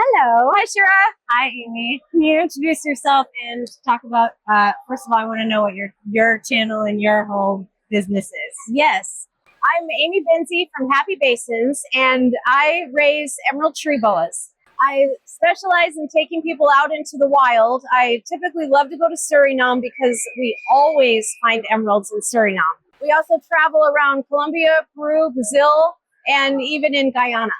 Hello. Hi, Shira. Hi, Amy. Can you introduce yourself and talk about, first of all, I want to know what your channel and your whole business is. Yes, I'm Amy Benzi from Happy Basins, and I raise emerald tree boas. I specialize in taking people out into the wild. I typically love to go to Suriname because we always find emeralds in Suriname. We also travel around Colombia, Peru, Brazil, and even in Guyana.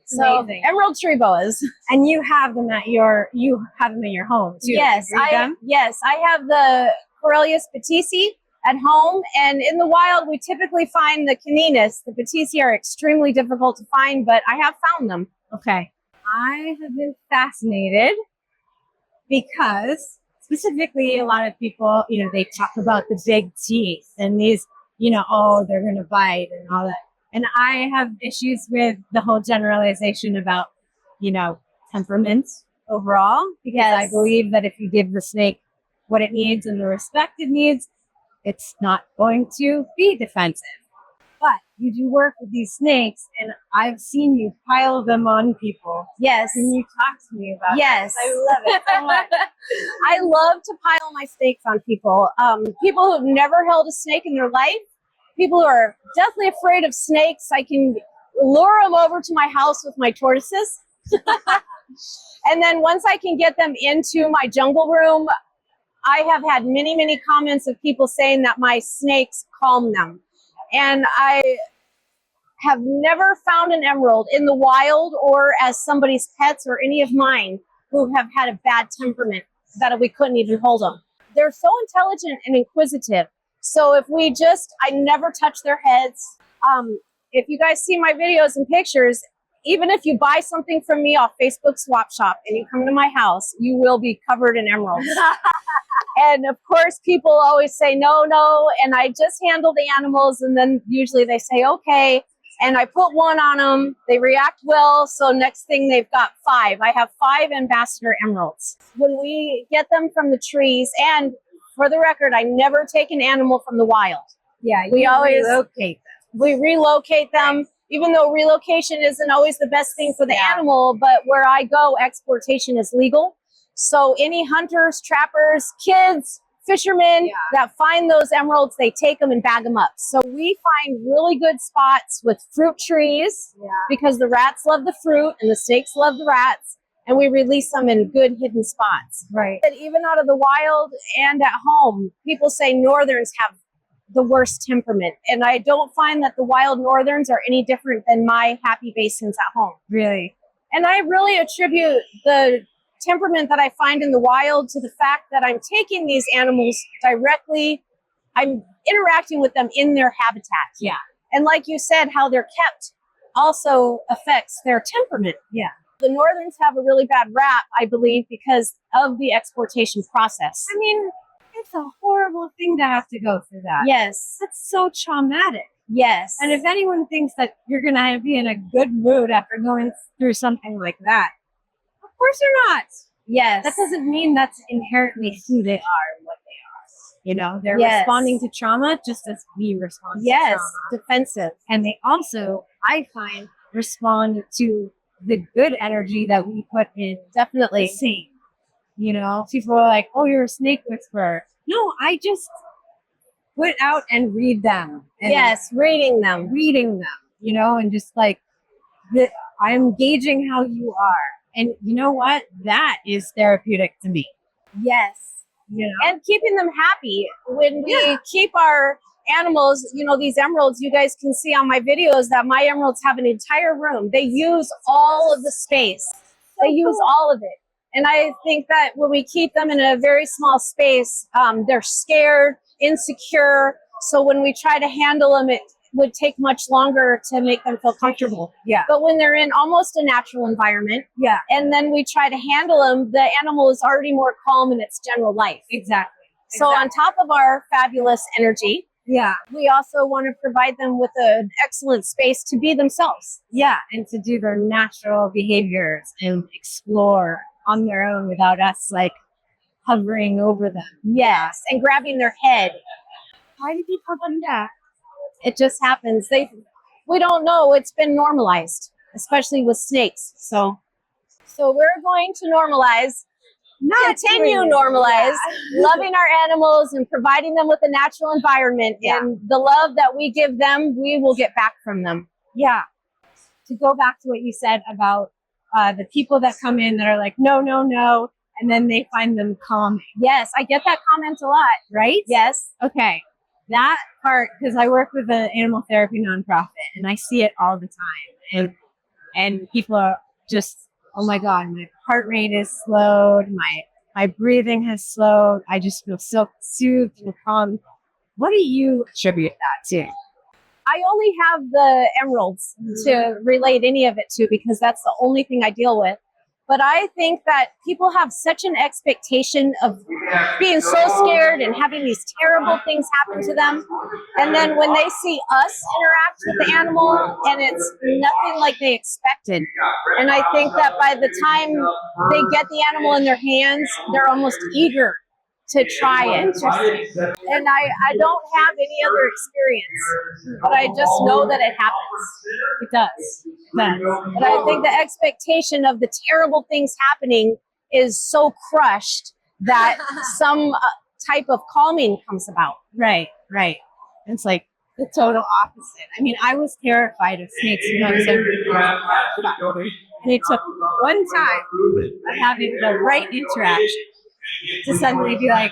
So, Amazing. emerald tree boas. And you have them at your home too. Yes, You breed them? I have the Corellius patisi at home, and in the wild we typically find the caninis. The patisi are extremely difficult to find, but I have found them. Okay. I have been fascinated because specifically a lot of people, they talk about the big teeth and these, oh, they're going to bite and all that. And I have issues with the whole generalization about, temperament overall, because I Yes. believe that if you give the snake what it needs and the respect it needs, it's not going to be defensive. But you do work with these snakes, and I've seen you pile them on people. Yes. Can you talk to me about Yes. that? I love it so much. I love to pile my snakes on people. People who've never held a snake in their life, people who are deathly afraid of snakes. I can lure them over to my house with my tortoises. And then once I can get them into my jungle room, I have had many, many comments of people saying that my snakes calm them. And I have never found an emerald in the wild or as somebody's pets or any of mine who have had a bad temperament that we couldn't even hold them. They're so intelligent and inquisitive. So I never touch their heads. If you guys see my videos and pictures, even if you buy something from me off Facebook Swap Shop and you come to my house, you will be covered in emeralds. And of course, people always say, no, and I just handle the animals, and then usually they say, okay, and I put one on them, they react well, so next thing they've got 5. I have 5 ambassador emeralds. When we get them from the trees, and for the record, I never take an animal from the wild. Yeah, We always relocate them. We relocate them, even though relocation isn't always the best thing for the animal, but where I go, exportation is legal. So any hunters, trappers, kids, fishermen that find those emeralds, they take them and bag them up. So we find really good spots with fruit trees because the rats love the fruit and the snakes love the rats, and we release them in good hidden spots. Right. But even out of the wild and at home, people say northerns have the worst temperament, and I don't find that the wild northerns are any different than my Happy Basins at home. Really? And I really attribute the temperament that I find in the wild to the fact that I'm taking these animals directly, I'm interacting with them in their habitat. Yeah. And like you said, how they're kept also affects their temperament. Yeah. The northerns have a really bad rap, I believe, because of the exportation process. I mean, it's a horrible thing to have to go through that. Yes. That's so traumatic. Yes. And if anyone thinks that you're going to be in a good mood after going through something like that, of course you're not. Yes. That doesn't mean that's inherently who they are and what they are. They're responding to trauma just as we respond to trauma. Defensive. And they also, I find, respond to the good energy that we put in. Definitely. The same. People are like, oh, you're a snake whisperer. No, I just put out and read them. And reading them. And just like, I'm gauging how you are. And you know what? That is therapeutic to me. Yes. And keeping them happy. When we keep our animals, these emeralds, you guys can see on my videos that my emeralds have an entire room. They use all of the space. They use all of it. And I think that when we keep them in a very small space, they're scared, insecure. So when we try to handle them, it would take much longer to make them feel comfortable. Yeah. But when they're in almost a natural environment, and then we try to handle them, the animal is already more calm in its general life. Exactly. So on top of our fabulous energy, we also want to provide them with an excellent space to be themselves. Yeah, and to do their natural behaviors and explore on their own without us hovering over them. Yes, and grabbing their head. Why do people do that? It just happens. We don't know. It's been normalized, especially with snakes. So So we're going to normalize, continue doing it. normalize Yeah. loving our animals and providing them with a natural environment. Yeah. And the love that we give them, we will get back from them. Yeah. To go back to what you said about the people that come in that are like, no, no, no, and then they find them calming. Yes, I get that comment a lot. Right? Yes. Okay. That part, because I work with an animal therapy nonprofit and I see it all the time. And people are just, oh my God, my heart rate is slowed, my breathing has slowed, I just feel so soothed and calm. What do you attribute that to? I only have the emeralds to relate any of it to because that's the only thing I deal with. But I think that people have such an expectation of being so scared and having these terrible things happen to them. And then when they see us interact with the animal and it's nothing like they expected. And I think that by the time they get the animal in their hands, they're almost eager to try it. And I don't have any other experience, but I just know that it happens. It does. But I think the expectation of the terrible things happening is so crushed that some type of calming comes about. Right, right. It's like the total opposite. I mean, I was terrified of snakes when I was younger. And it took one time of having the right interaction to suddenly be like,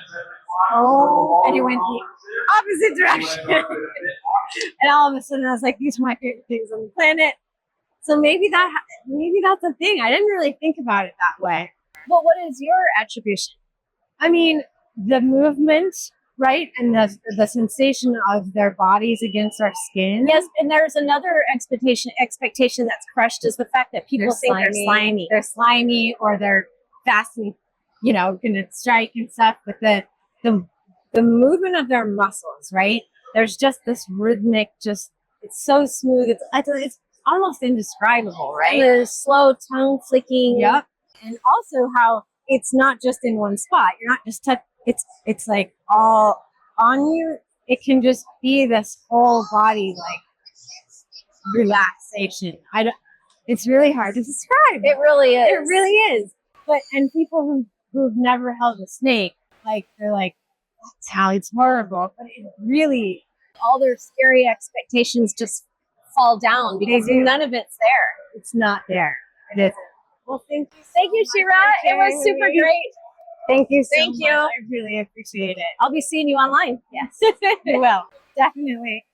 oh, and it went the opposite direction. And all of a sudden I was like, these are my favorite things on the planet. So maybe that's a thing. I didn't really think about it that way. But what is your attribution? I mean, the movement, right? And the sensation of their bodies against our skin. Yes, and there's another expectation that's crushed is the fact that people think they're slimy. They're slimy or they're fast and, gonna strike and stuff. But the movement of their muscles, right? There's just this rhythmic, it's so smooth. It's almost indescribable, right? And the slow tongue flicking. Yep. And also how it's not just in one spot. You're not just it's like all on you. It can just be this whole body relaxation. It's really hard to describe. It really is. It really is. And people who've never held a snake, they're like, that's how it's horrible. But it really, all their scary expectations just fall down because none of it's there. It's not there. It isn't. Well, thank you. Thank you, Shira. It was super great. Thank you so Thank much. you. I really appreciate it. I'll be seeing you online. Yes, you will. Definitely.